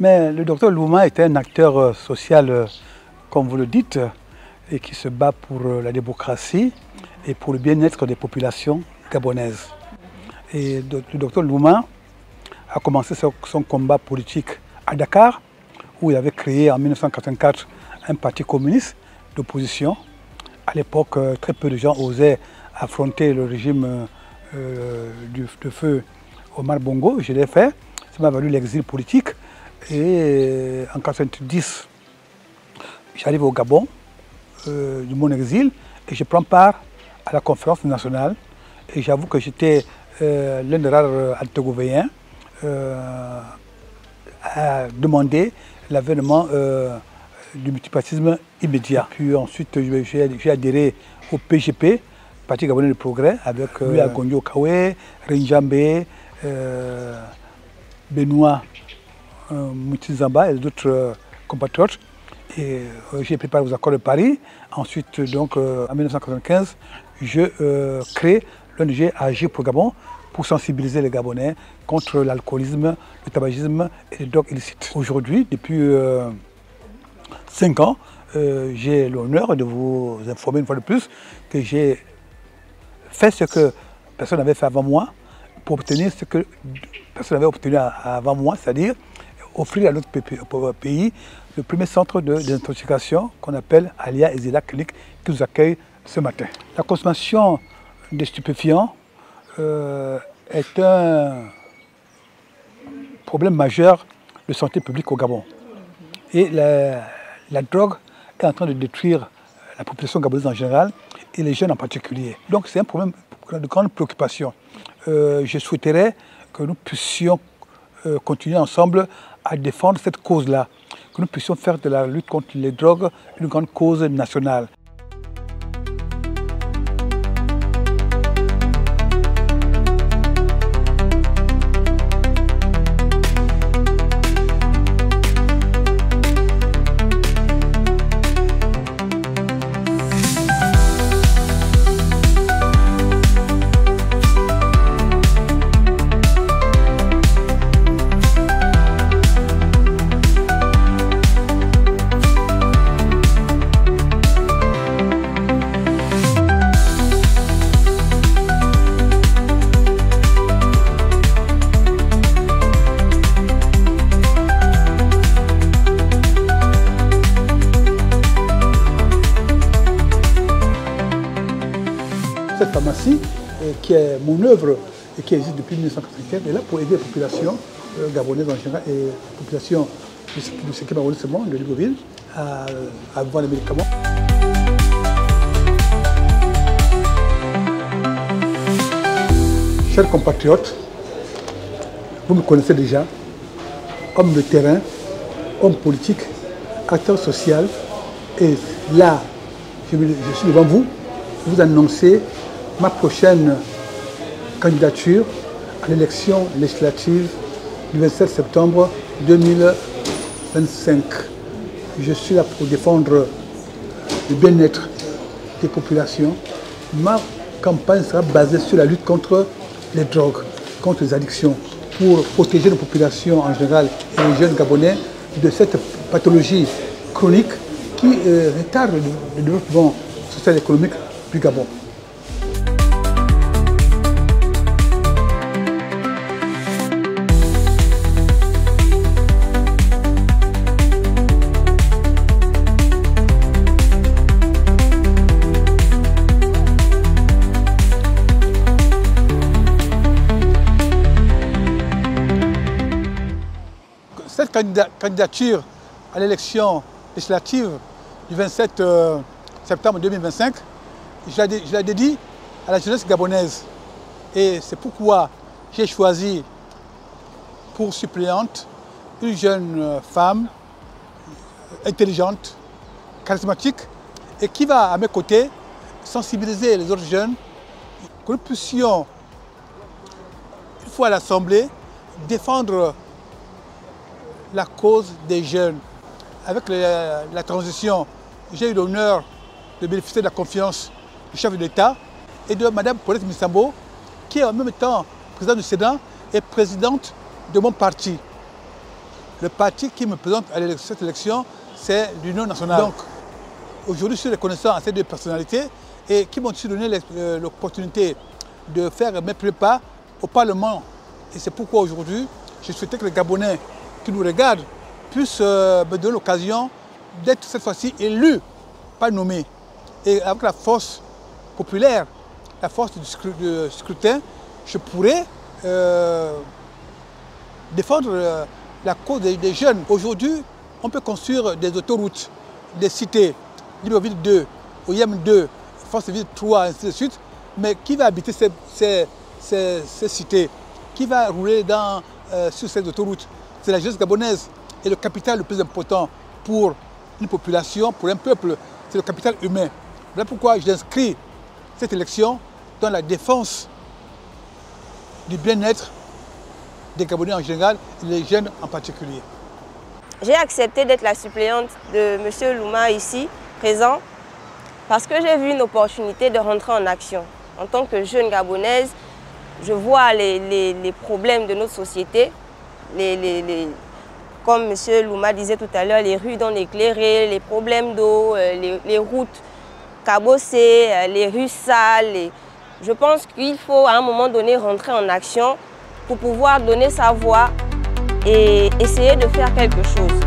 Mais le docteur Louma est un acteur social, comme vous le dites, et qui se bat pour la démocratie et pour le bien-être des populations gabonaises. Et le docteur Louma a commencé son combat politique à Dakar, où il avait créé en 1984 un parti communiste d'opposition. À l'époque, très peu de gens osaient affronter le régime de feu Omar Bongo. Je l'ai fait, ça m'a valu l'exil politique. Et en 1990, j'arrive au Gabon de mon exil et je prends part à la conférence nationale. Et j'avoue que j'étais l'un des rares Altogovéens à demander l'avènement du multipartisme immédiat. Puis ensuite, j'ai adhéré au PGP, Parti Gabonais de Progrès, avec Louis Agondio Kawe, Rinjambé, Benoît Moutizamba et d'autres compatriotes. Et j'ai préparé aux accords de Paris. Ensuite, donc, en 1995, je crée l'ONG Agir pour Gabon pour sensibiliser les Gabonais contre l'alcoolisme, le tabagisme et les drogues illicites. Aujourd'hui, depuis 5 ans, j'ai l'honneur de vous informer une fois de plus que j'ai fait ce que personne n'avait fait avant moi pour obtenir ce que personne n'avait obtenu avant moi, c'est-à-dire offrir à notre pays le premier centre de désintoxication qu'on appelle Alia Ezila Clinique qui nous accueille ce matin. La consommation des stupéfiants est un problème majeur de santé publique au Gabon. Et la drogue est en train de détruire la population gabonaise en général et les jeunes en particulier. Donc c'est un problème de grande préoccupation. Je souhaiterais que nous puissions continuer ensemble à défendre cette cause-là, que nous puissions faire de la lutte contre les drogues une grande cause nationale. Cette pharmacie, qui est mon œuvre et qui existe depuis 1995, est là pour aider les populations gabonaises en général et les populations du secteur arrondissement de Libreville à avoir les médicaments. Chers compatriotes, vous me connaissez déjà, homme de terrain, homme politique, acteur social, et là, je suis devant vous, pour vous annoncer ma prochaine candidature à l'élection législative du 27 septembre 2025. Je suis là pour défendre le bien-être des populations. Ma campagne sera basée sur la lutte contre les drogues, contre les addictions, pour protéger nos populations en général et les jeunes Gabonais de cette pathologie chronique qui retarde le développement social et économique du Gabon. Cette candidature à l'élection législative du 27 septembre 2025, je la dédie à la jeunesse gabonaise. Et c'est pourquoi j'ai choisi pour suppléante une jeune femme intelligente, charismatique, et qui va à mes côtés sensibiliser les autres jeunes, que nous puissions, une fois à l'Assemblée, défendre la cause des jeunes. Avec la transition, j'ai eu l'honneur de bénéficier de la confiance du chef de l'État et de Mme Paulette Missambo, qui est en même temps présidente du Sénat et présidente de mon parti. Le parti qui me présente à cette élection, c'est l'Union nationale. Donc, aujourd'hui, je suis reconnaissant à ces deux personnalités et qui m'ont aussi donné l'opportunité de faire mes prépas au Parlement. Et c'est pourquoi aujourd'hui, je souhaitais que les Gabonais qui nous regardent puissent me donner l'occasion d'être cette fois-ci élu, pas nommé. Et avec la force populaire, la force du scrutin, je pourrais défendre la cause des jeunes. Aujourd'hui, on peut construire des autoroutes, des cités, Libreville 2, Oyem 2, Forceville 3, ainsi de suite. Mais qui va habiter ces cités? Qui va rouler sur ces autoroutes? C'est la jeunesse gabonaise. Et le capital le plus important pour une population, pour un peuple, c'est le capital humain. Voilà pourquoi j'inscris cette élection dans la défense du bien-être des Gabonais en général et des jeunes en particulier. J'ai accepté d'être la suppléante de M. Louma ici, présent, parce que j'ai vu une opportunité de rentrer en action. En tant que jeune gabonaise, je vois les problèmes de notre société, comme M. Louma disait tout à l'heure, les rues non éclairées, les problèmes d'eau, les routes cabossées, les rues sales. Je pense qu'il faut à un moment donné rentrer en action pour pouvoir donner sa voix et essayer de faire quelque chose.